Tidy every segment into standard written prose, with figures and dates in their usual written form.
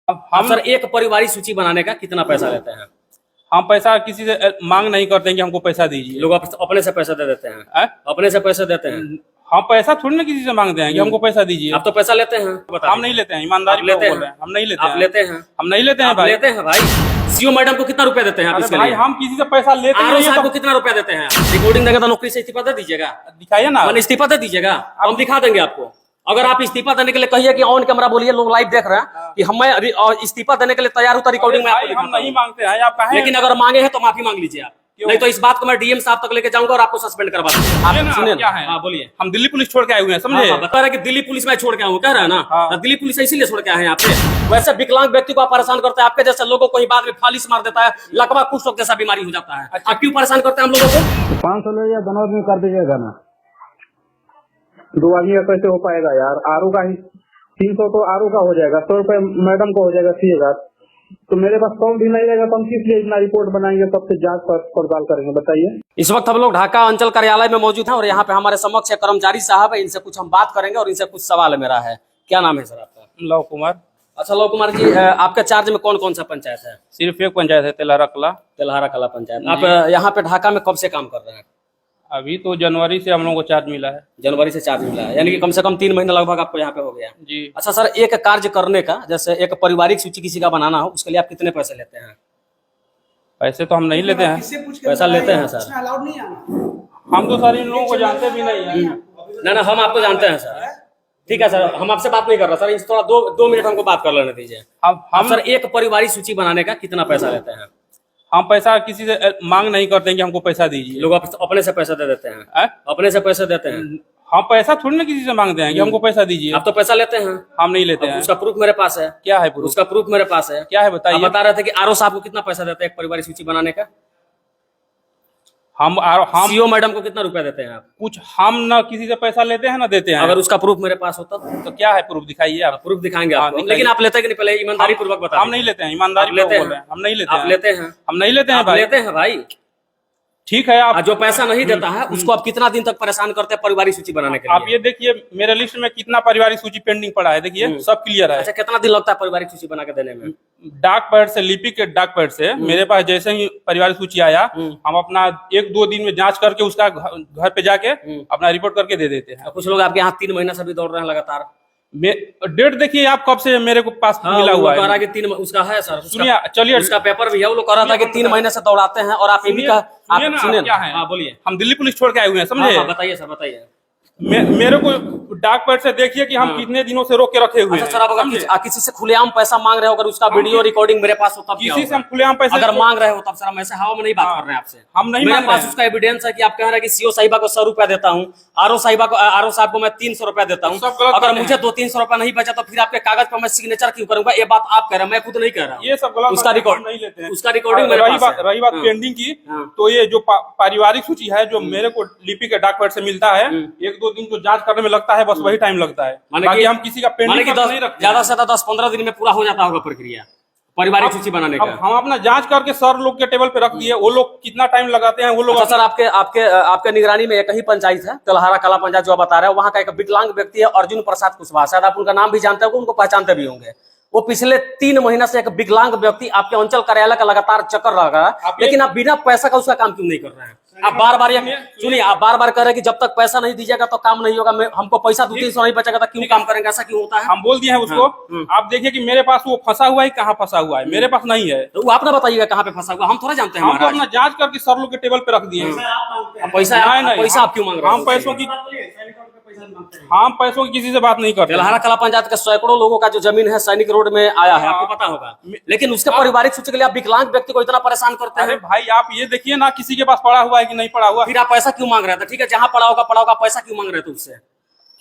हम सर एक पारिवारिक सूची बनाने का कितना पैसा लेते हैं? हम पैसा किसी से मांग नहीं करते हैं कि हमको पैसा दीजिए। लोग अपने से पैसा दे देते हैं। अपने से पैसा देते हैं। हम पैसा थोड़ी ना किसी से मांगते हैं कि हमको पैसा दीजिए। आप तो पैसा लेते हैं। हम नहीं लेते हैं, ईमानदारी लेते बोल रहे हैं। हम नहीं लेते आप लेते हैं। हम नहीं लेते हैं भाई। लेते हैं भाई। सीओ मैडम को कितना रुपया देते हैं आप इसके भाई लिए? हम किसी से पैसा लेते आरओ नहीं साहब को तो कितना रुपया देते हैं? रिकॉर्डिंग देगा तो नौकरी से इस्तीफा दे दीजिएगा। दिखाइए ना। मैंने इस्तीफा दे दीजिएगा, हम दिखा देंगे आपको। अगर आप इस्तीफा देने के लिए कहिए कि ऑन कैमरा बोलिए, लोग लाइव देख रहे हैं कि हम इस्तीफा देने के लिए तैयार हूं, तो रिकॉर्डिंग में आपको हम नहीं मांगते हैं, आप कहें। लेकिन अगर मांगे हैं तो माफी मांग लीजिए आप, नहीं तो इस बात को मैं डीएम साहब तक लेके जाऊंगा और आपको सस्पेंड करवा दूंगा। आप सुनिए क्या है? हाँ बोलिए। हम दिल्ली पुलिस छोड़ के आए हुए हैं, समझे? बता रहे कि दिल्ली पुलिस में छोड़ के आऊँ, कह रहे हैं ना? हाँ। दिल्ली पुलिस इसीलिए छोड़ के आए हैं आप पे। वैसे विकलांग व्यक्ति को आप परेशान करते हैं, आपके जैसे लोगों को ही बाद में फालिस मार देता है, लकवा कुष्ठ जैसा बीमारी हो जाता है। आप क्यों परेशान करते हैं हम लोगों को? 500 ले या दोनों आदमी कर दीजिएगा ना। 2 आदमी का कैसे हो पाएगा यार? आरू का ही 300 तो आरू का हो जाएगा, 100 रुपए मैडम को हो जाएगा, 30,000। तो मेरे पास कौन भी नहीं रहेगा तो हम किस लिए इतना रिपोर्ट बनाएंगे, सबसे जांच पड़ताल करेंगे, बताइए। इस वक्त हम लोग ढाका अंचल कार्यालय में मौजूद हैं और यहाँ पे हमारे समक्ष एक कर्मचारी साहब है, इनसे कुछ हम बात करेंगे और इनसे कुछ सवाल मेरा है। क्या नाम है सर आपका? लव कुमार। अच्छा लव कुमार जी, आपके चार्ज में कौन कौन सा पंचायत है? सिर्फ एक पंचायत है, तेलहरा कला। तेलहारा कला पंचायत। आप यहाँ पे ढाका में कब से काम कर रहे हैं? अभी तो जनवरी से हम लोगों को चार्ज मिला है। जनवरी से चार्ज मिला है, यानी कि कम से कम 3 महीना लगभग आपको यहाँ पे हो गया जी। अच्छा सर, एक कार्य करने का, जैसे एक पारिवारिक सूची किसी का बनाना हो, उसके लिए आप कितने पैसे लेते हैं? पैसे तो हम नहीं लेते हैं। पैसा लेते हैं सर? हम तो सर इन लोगों को जानते भी नहीं है। ना हम आपको जानते हैं सर। ठीक है सर, हम आपसे बात नहीं कर रहे सर, इस थोड़ा 2 मिनट हमको बात कर लेने दीजिए। हम सर एक पारिवारिक सूची बनाने का कितना पैसा लेते हैं? हम पैसा किसी से मांग नहीं करते हैं कि हमको पैसा दीजिए। लोग अपने से पैसा दे देते हैं। अपने से पैसा देते हैं। हम पैसा थोड़ी ना किसी से मांगते हैं कि हमको पैसा दीजिए। आप तो पैसा लेते हैं। हम नहीं लेते हैं। उसका प्रूफ मेरे पास है। क्या है प्रूफ? उसका प्रूफ मेरे पास है। क्या है बताइए। बता रहे थे कि आरओ साहब को कितना पैसा देते हैं एक पारिवारिक सूची बनाने का? हम सीओ मैडम को कितना रुपया देते हैं आप? कुछ हम ना किसी से पैसा लेते हैं ना देते हैं। अगर उसका प्रूफ मेरे पास होता तो क्या है प्रूफ? दिखाइए आप। प्रूफ दिखाएंगे आपको। दिखाइए। लेकिन आप लेते हैं कि नहीं? पहले ईमानदारी पूर्वक बता। हम नहीं लेते हैं, ईमानदारी लेते बोल रहे हैं। हम नहीं लेते आप हैं। लेते हैं। हम नहीं लेते हैं आप भाई। लेते हैं भाई। ठीक है। आप जो पैसा नहीं देता है उसको आप कितना दिन तक परेशान करते हैं पारिवारिक सूची बनाने के लिए? आप ये देखिए मेरे लिस्ट में कितना पारिवारिक सूची पेंडिंग पड़ा है, देखिए सब क्लियर है। अच्छा, कितना दिन लगता है पारिवारिक सूची बना के देने में? डाक पैड से, लिपि के डाक पैड से मेरे पास जैसे ही पारिवारिक सूची आया, हम अपना 1-2 दिन में जांच करके उसका घर पे जाके अपना रिपोर्ट करके दे देते हैं। कुछ लोग आपके यहाँ 3 महीना से भी दौड़ रहे हैं लगातार। डेट देखिए आप कब से मेरे को पास मिला हुआ है। कह रहा कि 3 उसका है सर। सुनिए, चलिए उसका पेपर भी है। वो लोग कह रहा था कि 3 महीने से दौड़ाते हैं और आप ये भी आप सुनिए क्या है। हाँ बोलिए। हम दिल्ली पुलिस छोड़ के आए हुए हैं, समझे? बताइए सर, बताइए। मेरे को डाक पैड से देखिए कि हम कितने दिनों से रोक के रखे हुए हैं। अच्छा सर, अगर किसी से खुलेआम पैसा मांग रहे हो, अगर उसका वीडियो रिकॉर्डिंग मेरे पास हो तब क्या किसी से होगा? हम खुलेआम पैसे अगर मांग रहे हो तब सर, हम ऐसे हवा में नहीं बात कर रहे हैं आपसे। हम नहीं मेरे मांग पास रहे हैं। उसका एविडेंस है कि आप कह रहे हैं कि सीओ साहिबा को 100 रुपया देता हूँ, आरओ साहब को मैं 300 रुपया देता हूँ। सब गलत अगर बातें मुझे हैं। 200-300 रुपया नहीं बचा तो फिर आपके कागज पर मैं सिग्नेचर क्यों करूंगा? ये बात आप कह रहे हैं, मैं खुद नहीं कह रहा हूँ। ये सब गलत उसका बातें रिकॉर्ड हम नहीं लेते हैं। उसका रिकॉर्डिंग मेरे रही पास बात है। रही बात पेंडिंग की, तो ये जो पारिवारिक सूची है जो मेरे को लिपि के डाक पैड से मिलता है, 1-2 दिन जो जांच करने में लगता है, बस वही टाइम लगता है। बाकी हम किसी का पेंडिंग नहीं रखते। ज्यादा से ज्यादा 10-15 दिन में पूरा हो जाता होगा प्रक्रिया पारिवारिक सूची बनाने का। हम अपना जांच करके सर लोग के टेबल पे रख दिए, वो लोग कितना टाइम लगाते हैं वो लोग। अच्छा सर, आपके निगरानी में एक ही पंचायत है, तेलहारा कला पंचायत, जो आप बता रहे हैं, वहाँ का एक विकलांग व्यक्ति है अर्जुन प्रसाद कुशवाहा, शायद आप उनका नाम भी जानते होंगे, उनको पहचानते भी होंगे। वो पिछले 3 महीना से एक विकलांग व्यक्ति आपके अंचल कार्यालय का लगातार चक्कर लगा, लेकिन आप बिना पैसा का उसका काम क्यों नहीं कर रहे हैं? आप बार-बार सुनिए, आप बार-बार कह रहे हैं कि जब तक पैसा नहीं दीजिएगा तो काम नहीं होगा। हमको पैसा 200-300 नहीं बचेगा तो क्यों काम करेंगे? ऐसा क्यों होता है? हम बोल दिए हैं उसको। आप देखिए कि मेरे पास वो फंसा हुआ है, कहाँ फंसा हुआ है, मेरे पास नहीं है। तो वो आप ना बताइएगा कहाँ पे फंसा हुआ, हम थोड़ा जानते हैं। हम तो अपना जांच करके सर लोग के टेबल पे रख दिए हैं। पैसा आप क्यों मांग रहे हैं? हम पैसों की किसी से बात नहीं करते। तेलहारा कला पंचायत के सैकड़ों लोगों का जो जमीन है सैनिक रोड में आया है, आपको पता होगा। लेकिन उसके पारिवारिक सूची के लिए आप विकलांग व्यक्ति को इतना परेशान करते हैं। अरे भाई आप ये देखिए ना, किसी के पास पड़ा हुआ है कि नहीं पड़ा हुआ। फिर आप पैसा क्यों मांग रहे थे? ठीक है, जहाँ पड़ा होगा पैसा क्यों मांग रहे थे उससे?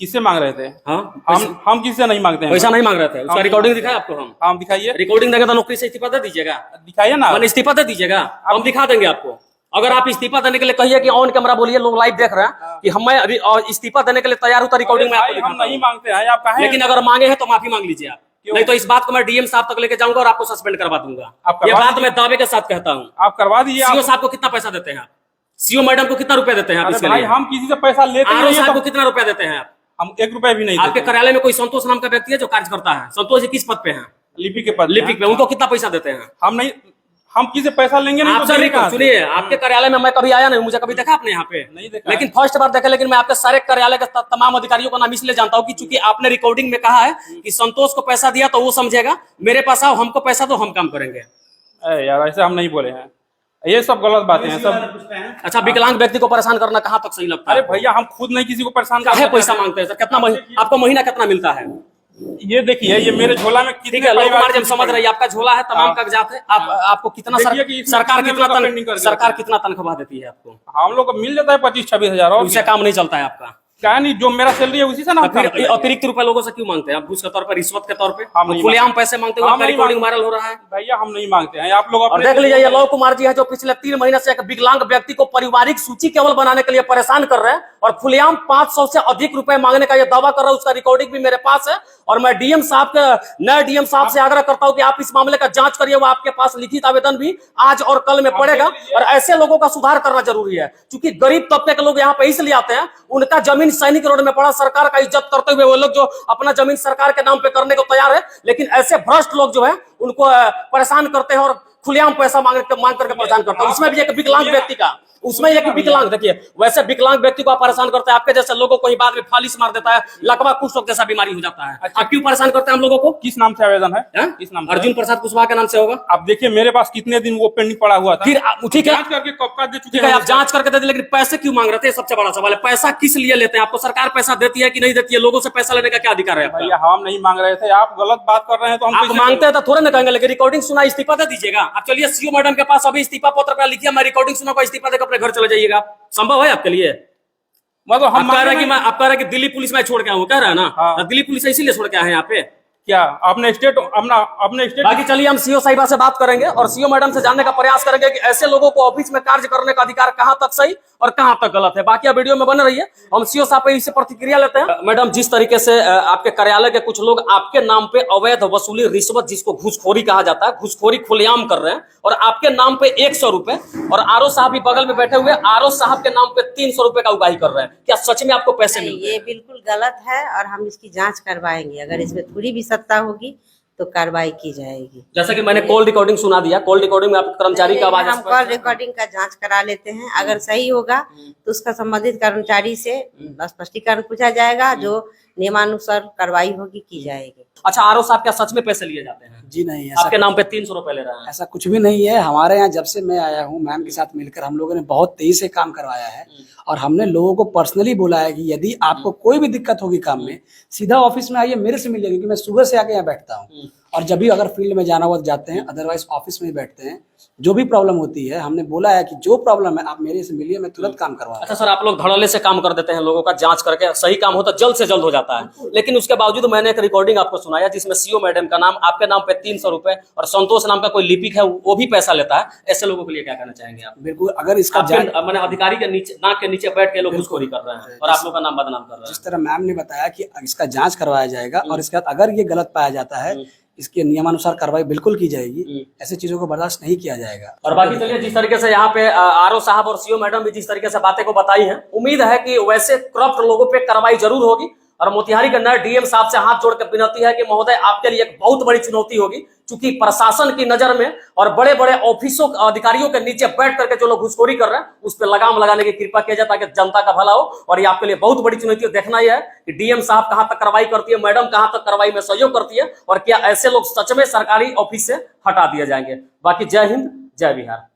किससे मांग रहे थे? हाँ, हम किसी से नहीं मांगते हैं। पैसा नहीं मांग रहे थे। उसका रिकॉर्डिंग दिखाए आपको? हम दिखाइए। रिकॉर्डिंग देगा तो नौकरी से इस्तीफा दे दीजिएगा। दिखाइए ना। मैंने इस्तीफा दे दीजिएगा, हम दिखा देंगे आपको। अगर आप इस्तीफा देने के लिए कहिए कि ऑन कैमरा बोलिए, लोग लाइव देख रहे हैं कि हम इस्तीफा देने के लिए तैयार हूं, तो रिकॉर्डिंग में आपको हम नहीं मांगते हैं, आप कहें। लेकिन अगर मांगे हैं तो माफी मांग लीजिए आप, नहीं तो इस बात को मैं डीएम साहब तक लेके जाऊंगा और आपको सस्पेंड करवा दूंगा। ये बात मैं दावे के साथ कहता हूँ। आप करवा दीजिए। सीओ साहब को कितना पैसा देते हैं आप? सीओ मैडम को कितना रुपया देते हैं आप इसके लिए? हम किसी से पैसा लेते आरओ नहीं साहब है को कितना रुपया देते हैं आप? हम 1 रुपया भी नहीं आपके देते। कार्यालय में कोई संतोष नाम का व्यक्ति है जो कार्य करता है? संतोष जी किस पद पे हैं? लिपि के पद लिपिक पे उनको कितना पैसा देते हैं? हम किसी पैसा लेंगे नहीं आप तो सर देंगे कहाँ से? सुनिए, आपके कार्यालय में मैं कभी आया नहीं, मुझे कभी देखा आपने यहाँ पे? नहीं देखा लेकिन फर्स्ट बार देखा। लेकिन मैं आपके सारे कार्यालय के तमाम अधिकारियों का नाम इसलिए जानता हूँ कि चूंकि आपने रिकॉर्डिंग में कहा है कि संतोष को पैसा दिया तो वो समझेगा, मेरे पास आओ हमको पैसा दो हम काम करेंगे। यार ऐसे हम नहीं बोले हैं, ये सब गलत बातें हैं सब। अच्छा, विकलांग व्यक्ति को परेशान करना कहाँ तक सही लगता है? अरे भैया हम खुद नहीं किसी को परेशान काहे करते पैसा मांगते हैं सर? कितना आपको महीना कितना मिलता है? ये देखिए, ये मेरे झोला में कितने ठीक है, लोग परिवार कुमार जी हम की समझ रहे हैं, आपका झोला है, तमाम हाँ। कागजात है। आपको कितना देखिए कि इसमें सरकार कितने कितना लोग pending कर दिया सरकार था। कितना तनख्वाह देती है आपको? हम लोग को मिल जाता है 25-26 हजार, और उससे काम नहीं चलता है आपका? क्या नहीं, जो मेरा सैलरी है उसी से ना हम फिर करते हैं। अतिरिक्त रुपए लोगों से क्यों मांगते हैं आप? घूस के तौर पर, रिश्वत के तौर पे, हम नहीं खुलेआम पैसे मांगते हुए हम आपका नहीं रिकॉर्डिंग मांगते। वायरल हो रहा है। भैया हम नहीं मांगते हैं, आप लोग और अपने देख लीजिए, ये लव कुमार जी है जो पिछले 3 महीने से एक विकलांग व्यक्ति को पारिवारिक सूची केवल बनाने के लिए परेशान कर रहे हैं और खुलेआम 500 से अधिक रुपए मांगने का ये दावा कर रहा है। उसका रिकॉर्डिंग भी मेरे पास है और मैं डीएम साहब के नए डीएम साहब से आग्रह करता हूं कि आप इस मामले का जांच करिए। वो आपके पास लिखित आवेदन भी आज और कल में पड़ेगा और ऐसे लोगों का सुधार करना जरूरी है, क्योंकि गरीब तबके के लोग यहाँ पे इसलिए आते हैं, उनका जमीन सैनिक रोड में पड़ा, सरकार का इज्जत करते हुए वो लोग जो अपना जमीन सरकार के नाम पे करने को तैयार है, लेकिन ऐसे भ्रष्ट लोग जो है उनको परेशान करते हैं और खुलेआम पैसा मांग करके परेशान करते हैं। उसमें भी एक विकलांग व्यक्ति का, उसमें एक विकलांग, देखिए वैसे विकलांग व्यक्ति को आप परेशान करते हैं, आपके जैसे लोगों को ही बाद में फालिस मार देता है, लकवा कुष्ठ रोग जैसा बीमारी हो जाता है। आप क्यों परेशान करते हैं हम लोगों को? किस नाम से आवेदन है? किस नाम? अर्जुन प्रसाद कुशवाहा के नाम से होगा। आप देखिए मेरे पास कितने दिन वो पेंडिंग पड़ा हुआ था, फिर ठीक है, जांच करके कब का दे चुके ठीक है, हैं। आप जांच करके दे दी, लेकिन पैसे क्यों मांग रहे थे? सबसे बड़ा सवाल है, पैसा किस लिए लेते हैं? आपको सरकार पैसा देती है कि नहीं देती है? लोगों से पैसा लेने का क्या अधिकार है? भैया हम नहीं मांग रहे थे, आप गलत बात कर रहे हैं तो हम आप कैसे मांगते हैं तो थोड़े ना कहेंगे, लेकिन रिकॉर्डिंग सुना इस्तीफा दे दीजिएगा। आप चलिए सीओ मैडम के पास अभी इस्तीफा पत्र पे लिखिए, मैं रिकॉर्डिंग सुना को इस्तीफा देकर अपने घर चले जाइएगा। संभव है आपके लिए? मतलब हम आप कह रहे हैं कि दिल्ली पुलिस में छोड़ के आऊं, कह रहे हैं ना? हाँ। दिल्ली पुलिस इसीलिए छोड़ के आए हैं यहाँ पे क्या अपने स्टेट अपने स्टेट बाकी चलिए हम सीओ साहिबा से बात करेंगे और सीओ मैडम से जानने का प्रयास करेंगे कि ऐसे लोगों को ऑफिस में कार्य करने का अधिकार कहां तक सही और कहां तक गलत है। बाकी आप वीडियो में बने रहिए, हम सीओ साहब पे इससे प्रतिक्रिया लेते हैं। मैडम, जिस तरीके से आपके कार्यालय के कुछ लोग आपके नाम पे अवैध वसूली, रिश्वत, जिसको घूसखोरी कहा जाता है, घूसखोरी खुलेआम कर रहे हैं और आपके नाम पे 100 रुपए, और आरओ साहब भी बगल में बैठे हुए आरओ साहब के नाम पे 300 रुपए का उगाही कर रहे हैं, क्या सच में आपको पैसे मिल रहे हैं? ये बिल्कुल गलत है और हम इसकी जांच करवाएंगे। अगर इसमें थोड़ी भी सत्ता होगी तो कार्रवाई की जाएगी। जैसा कि मैंने कॉल रिकॉर्डिंग सुना दिया, कॉल रिकॉर्डिंग में आपके कर्मचारी का आवाज हम कॉल रिकॉर्डिंग का जांच करा लेते हैं, अगर सही होगा तो उसका संबंधित कर्मचारी से स्पष्टीकरण पूछा जाएगा, जो नियमानुसार कार्रवाई होगी की जाएगी। अच्छा, आरओ साहब क्या सच में पैसे लिए जाते हैं? जी नहीं, आपके नाम पे 300 रुपए ले रहे हैं? ऐसा कुछ भी नहीं है। हमारे यहाँ जब से मैं आया हूँ, मैम के साथ मिलकर हम लोगों ने बहुत तेजी से काम करवाया है और हमने लोगों को पर्सनली बोला है कि यदि आपको कोई भी दिक्कत होगी काम में, सीधा ऑफिस में आइए, मेरे से मिलिए, क्योंकि मैं सुबह से आके यहाँ बैठता हूँ और जब भी अगर फील्ड में जाना हुआ जाते हैं, अदरवाइज ऑफिस में ही बैठते हैं। जो भी प्रॉब्लम होती है, हमने बोला है कि जो प्रॉब्लम है आप मेरे से मिलिए, मैं तुरंत काम करवाऊंगा। अच्छा सर, आप लोग धड़ल्ले से काम कर देते हैं, लोगों का जांच करके सही काम होता जल्द से जल्द हो जाता है, लेकिन उसके बावजूद मैंने एक रिकॉर्डिंग आपको सुनाया जिसमें सीओ मैडम का नाम, आपके नाम पे 300 रुपए और संतोष नाम का कोई लिपिक है वो भी पैसा लेता है। ऐसे लोगों के लिए क्या कहना चाहेंगे आप? बिल्कुल, अगर इसका मैंने अधिकारी के नीचे, नाक के नीचे बैठ के लोग घूसखोरी कर रहे हैं और आप लोग का नाम बदनाम कर रहे हैं। जिस तरह मैम ने बताया कि इसका जांच करवाया जाएगा और इसके बाद अगर ये गलत पाया जाता है, इसके नियमानुसार कार्रवाई बिल्कुल की जाएगी। ऐसी चीजों को बर्दाश्त नहीं किया जाएगा। और बाकी चलिए, जिस तरीके से यहाँ पे आरओ साहब और सीओ मैडम भी जिस तरीके से बातें को बताई हैं, उम्मीद है कि वैसे करप्ट लोगों पे कार्रवाई जरूर होगी। और मोतिहारी के नए डीएम साहब से हाथ जोड़ कर विनती है कि महोदय, आपके लिए एक बहुत बड़ी चुनौती होगी, क्योंकि प्रशासन की नजर में और बड़े बड़े ऑफिसों अधिकारियों के नीचे बैठ करके जो लोग घुसखोरी कर रहे हैं, उस पर लगाम लगाने की कृपा किया जाए ताकि जनता का भला हो। और ये आपके लिए बहुत बड़ी चुनौती देखना यह है कि डीएम साहब कहां तक कार्रवाई करती है, मैडम कहां तक कार्रवाई में सहयोग करती है, और क्या ऐसे लोग सच में सरकारी ऑफिस से हटा दिए जाएंगे। बाकी जय हिंद, जय बिहार।